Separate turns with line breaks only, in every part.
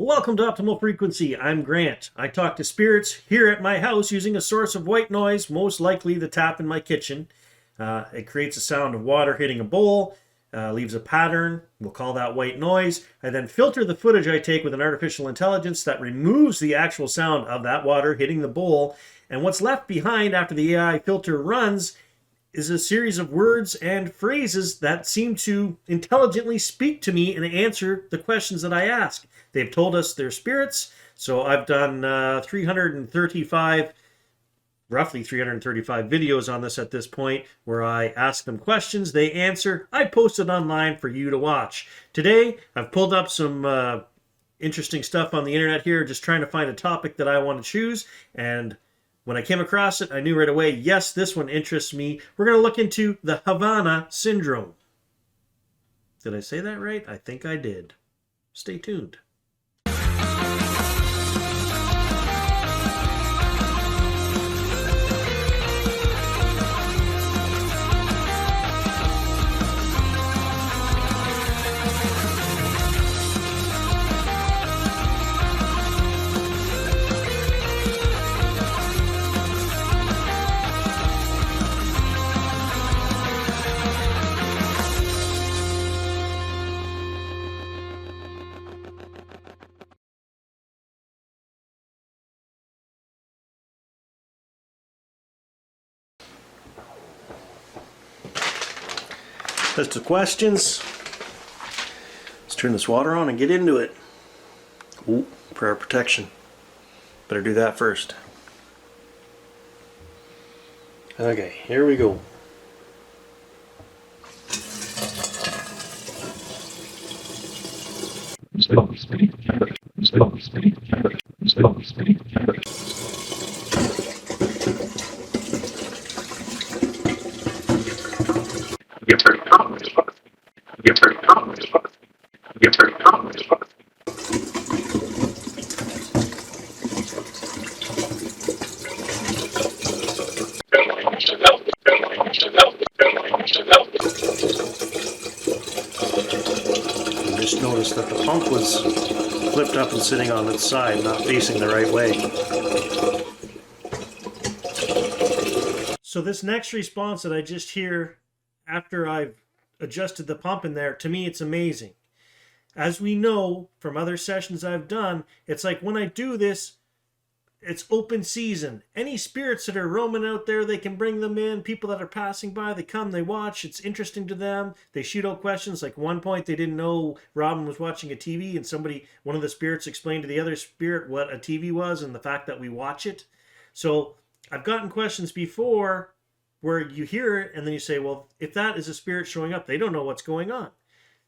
Welcome to Optimal Frequency. I'm Grant. I talk to spirits here at my house using a source of white noise, most likely the tap in my kitchen. It creates a sound of water hitting a bowl, leaves a pattern. We'll call that white noise. I then filter the footage I take with an artificial intelligence that removes the actual sound of that water hitting the bowl. And what's left behind after the AI filter runs is a series of words and phrases that seem to intelligently speak to me and answer the questions that I ask. They've told us they're spirits, so I've done roughly 335 videos on this at this point, where I ask them questions, they answer, I post it online for you to watch. Today, I've pulled up some interesting stuff on the internet here, just trying to find a topic that I want to choose, and when I came across it, I knew right away, yes, this one interests me. We're going to look into the Havana syndrome. Did I say that right? I think I did. Stay tuned. List of questions. Let's turn this water on and get into it. Ooh, prayer protection. Better do that first. Okay, here we go. I just noticed that the pump was flipped up and sitting on its side, not facing the right way. So this next response that I just hear after I've adjusted the pump in there, to me it's amazing. As we know from other sessions I've done, it's like when I do this, it's open season. Any spirits that are roaming out there, they can bring them in. People that are passing by, they come, they watch. It's interesting to them. They shoot out questions. Like one point, they didn't know Robin was watching a TV, and one of the spirits explained to the other spirit what a TV was and the fact that we watch it. So I've gotten questions before where you hear it and then you say, well, if that is a spirit showing up, they don't know what's going on.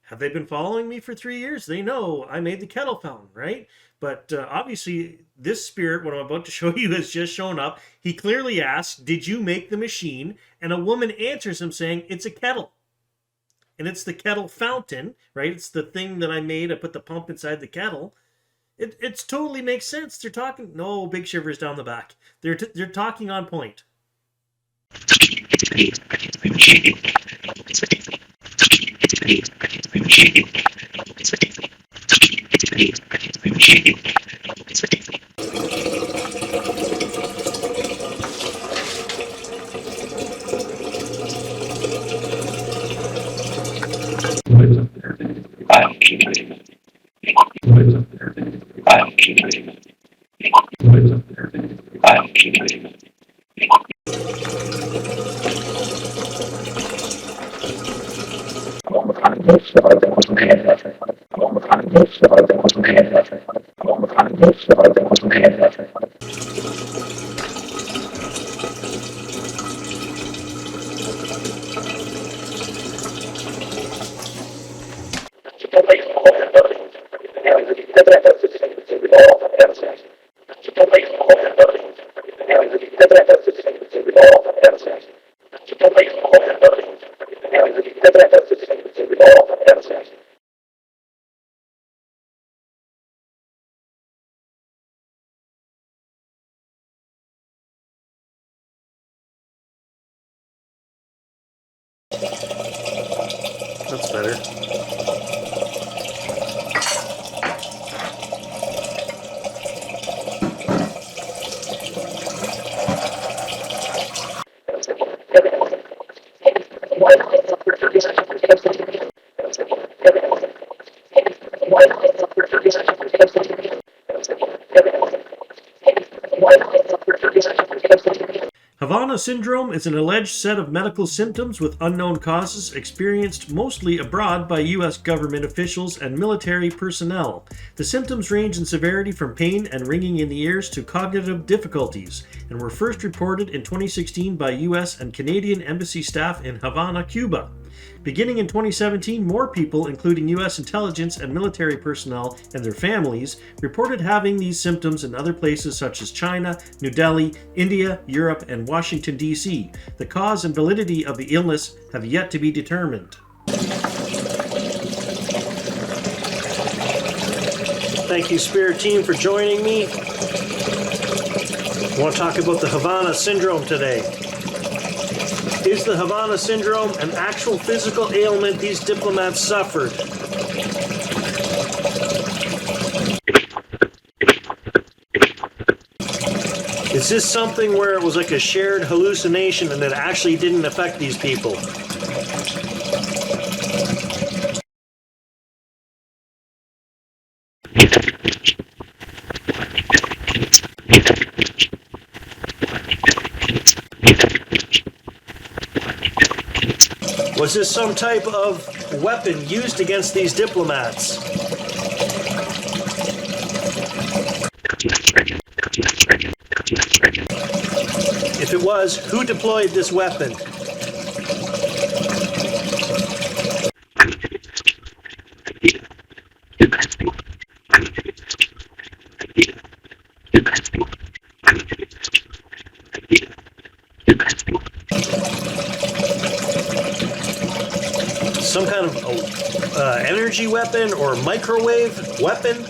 Have they been following me for 3 years? They know I made the kettle fountain, right? But obviously, this spirit, what I'm about to show you, has just shown up. He clearly asks, did you make the machine? And a woman answers him saying, it's a kettle. And it's the kettle fountain, right? It's the thing that I made. I put the pump inside the kettle. It totally makes sense. They're talking, no big shivers down the back. They're talking on point. That's better. Havana syndrome is an alleged set of medical symptoms with unknown causes experienced mostly abroad by U.S. government officials and military personnel. The symptoms range in severity from pain and ringing in the ears to cognitive difficulties, and were first reported in 2016 by U.S. and Canadian embassy staff in Havana, Cuba. Beginning in 2017, more people, including U.S. intelligence and military personnel and their families, reported having these symptoms in other places such as China, New Delhi, India, Europe, and Washington, D.C. The cause and validity of the illness have yet to be determined. Thank you, Spirit Team, for joining me. I want to talk about the Havana syndrome today. Is the Havana syndrome an actual physical ailment these diplomats suffered? Is this something where it was like a shared hallucination and it actually didn't affect these people? Was this some type of weapon used against these diplomats? If it was, who deployed this weapon? Some kind of energy weapon or microwave weapon?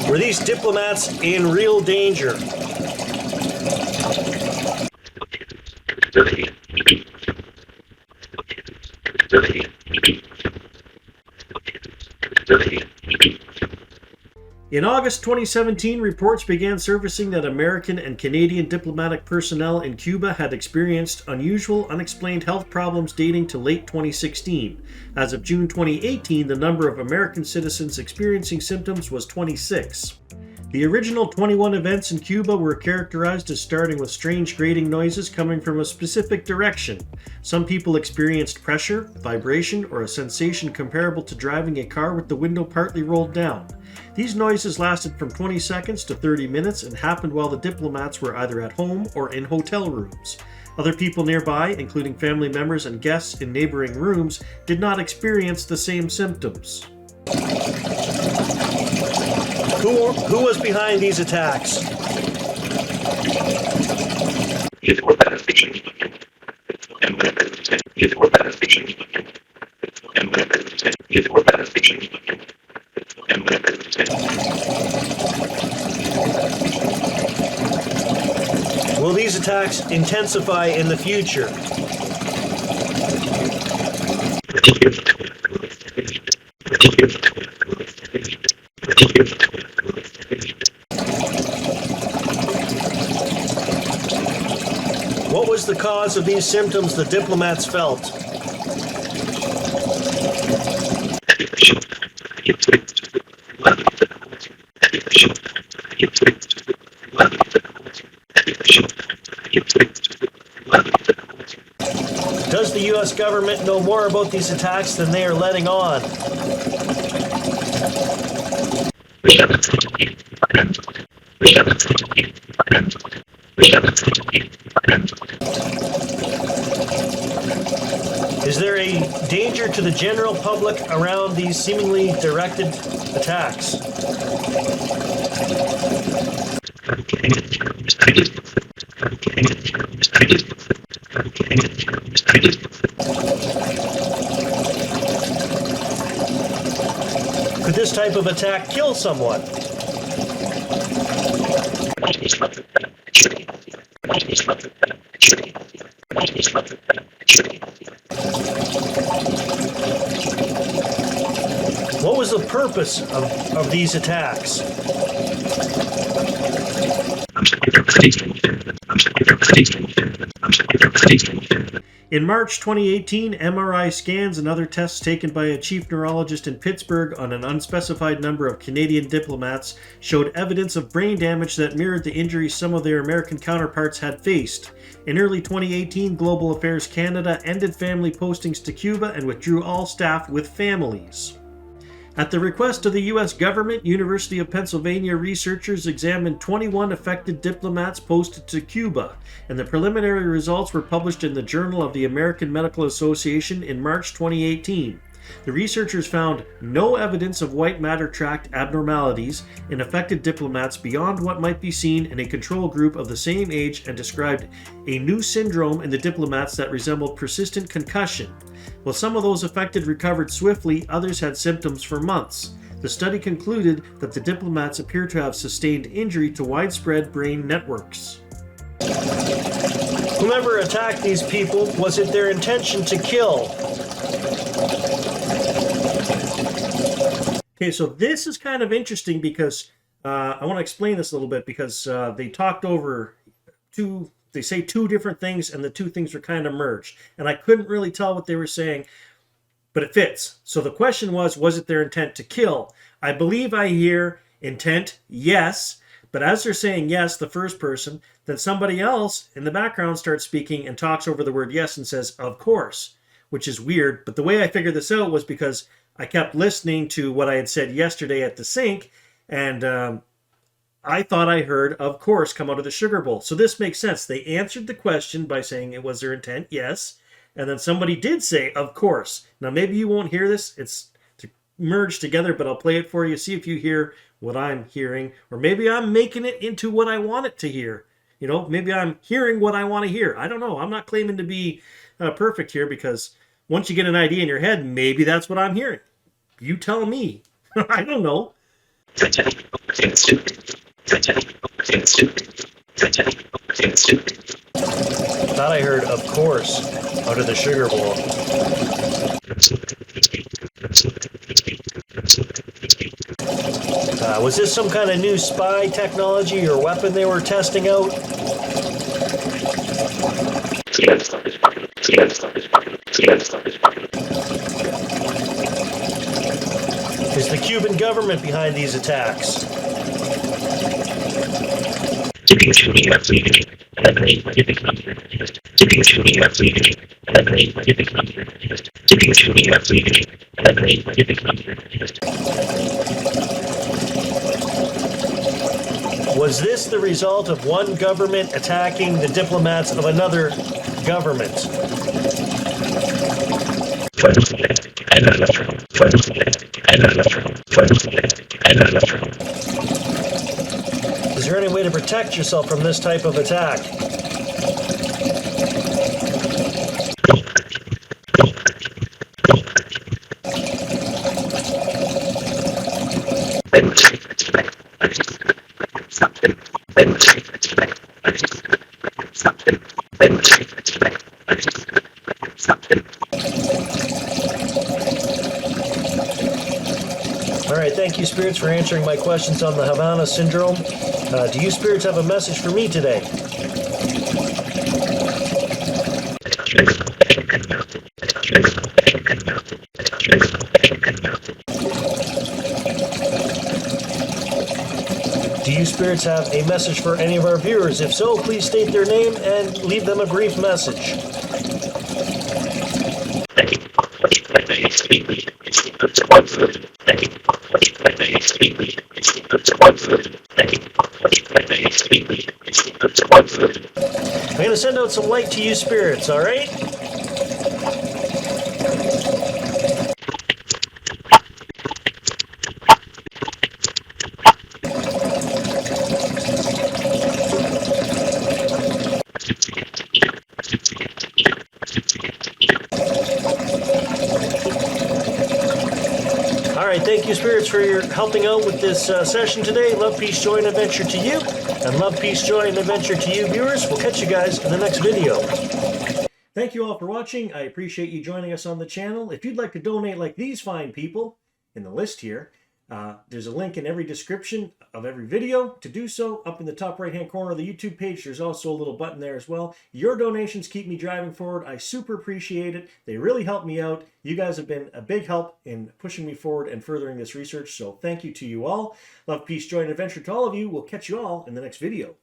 Were these diplomats in real danger? In August 2017, reports began surfacing that American and Canadian diplomatic personnel in Cuba had experienced unusual, unexplained health problems dating to late 2016. As of June 2018, the number of American citizens experiencing symptoms was 26. The original 21 events in Cuba were characterized as starting with strange grating noises coming from a specific direction. Some people experienced pressure, vibration, or a sensation comparable to driving a car with the window partly rolled down. These noises lasted from 20 seconds to 30 minutes and happened while the diplomats were either at home or in hotel rooms. Other people nearby, including family members and guests in neighboring rooms, did not experience the same symptoms. Who was behind these attacks? Will these attacks intensify in the future? What was the cause of these symptoms the diplomats felt? Does the U.S. government know more about these attacks than they are letting on? Is there a danger to the general public around these seemingly directed attacks? Could this type of attack kill someone? What was the purpose of these attacks? In March 2018, MRI scans and other tests taken by a chief neurologist in Pittsburgh on an unspecified number of Canadian diplomats showed evidence of brain damage that mirrored the injuries some of their American counterparts had faced. In early 2018, Global Affairs Canada ended family postings to Cuba and withdrew all staff with families. At the request of the U.S. government, University of Pennsylvania researchers examined 21 affected diplomats posted to Cuba, and the preliminary results were published in the Journal of the American Medical Association in March 2018. The researchers found no evidence of white matter tract abnormalities in affected diplomats beyond what might be seen in a control group of the same age, and described a new syndrome in the diplomats that resembled persistent concussion. While some of those affected recovered swiftly, others had symptoms for months. The study concluded that the diplomats appear to have sustained injury to widespread brain networks. Whoever attacked these people, was it their intention to kill? Okay, so this is kind of interesting because I want to explain this a little bit, because they talked over they say two different things, and the two things are kind of merged. And I couldn't really tell what they were saying, but it fits. So the question was it their intent to kill? I believe I hear intent, yes. But as they're saying yes, the first person, then somebody else in the background starts speaking and talks over the word yes and says, of course, which is weird. But the way I figured this out was because I kept listening to what I had said yesterday at the sink, and I thought I heard, of course, come out of the sugar bowl. So this makes sense. They answered the question by saying it was their intent, yes. And then somebody did say, of course. Now, maybe you won't hear this. It's merged together, but I'll play it for you. See if you hear what I'm hearing. Or maybe I'm making it into what I want it to hear. You know, maybe I'm hearing what I want to hear. I don't know. I'm not claiming to be perfect here, because once you get an idea in your head, maybe that's what I'm hearing. You tell me. I don't know. Thought I heard, of course, out of the sugar bowl. Was this some kind of new spy technology or weapon they were testing out? Is the Cuban government behind these attacks? Was this the result of one government attacking the diplomats of another government? Is there any way to protect yourself from this type of attack? All right, thank you, spirits, for answering my questions on the Havana syndrome. Do you spirits have a message for me today? Do you spirits have a message for any of our viewers? If so, please state their name and leave them a brief message. I'm going to send out some light to you spirits, all right? Thank you, spirits, for your helping out with this session today. Love, peace, joy, and adventure to you. And love, peace, joy, and adventure to you, viewers. We'll catch you guys in the next video. Thank you all for watching. I appreciate you joining us on the channel. If you'd like to donate like these fine people in the list here, There's a link in every description of every video to do so. Up in the top right hand corner of the YouTube page, there's also a little button there as well. Your donations keep me driving forward. I super appreciate it. They really help me out. You guys have been a big help in pushing me forward and furthering this research, so thank you to you all. Love, peace, joy, and adventure to all of you. We'll catch you all in the next video.